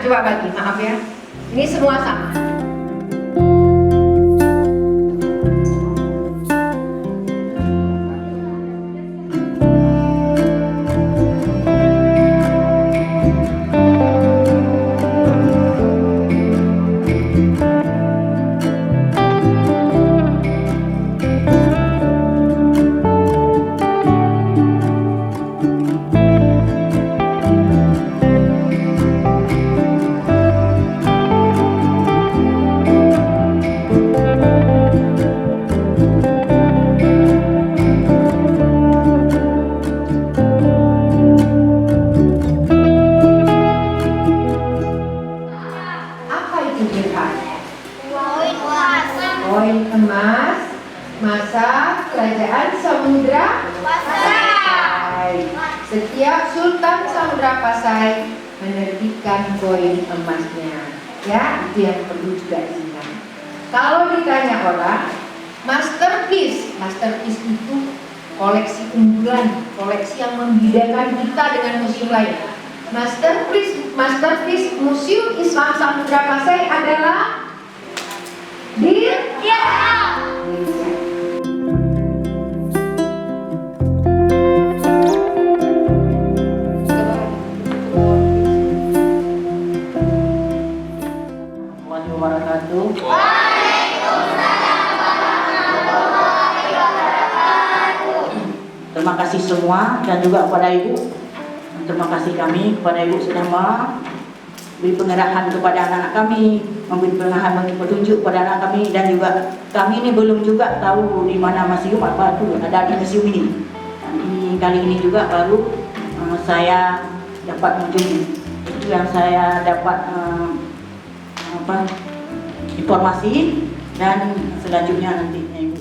coba bagi, maaf ya. Ini semua sama. Koin emas masa kerajaan Samudra Pasai. Setiap Sultan Samudra Pasai menerbitkan koin emasnya. Ya, itu yang perlu juga diingat. Kalau ditanya orang, masterpiece itu koleksi unggulan, koleksi yang membedakan kita dengan museum lain. Masterpiece Museum Islam Samudra Pasai adalah di Terima kasih semua dan juga kepada Ibu. Terima kasih kami kepada Ibu sudah memberi pengarahan kepada anak-anak kami, memberi pengarahan, memberi petunjuk kepada anak kami, dan juga kami ini belum juga tahu di mana museum apa itu ada di museum ini. Kali ini juga baru saya dapat mengunjungi. Itu yang saya dapat informasi, dan selanjutnya nanti Ibu.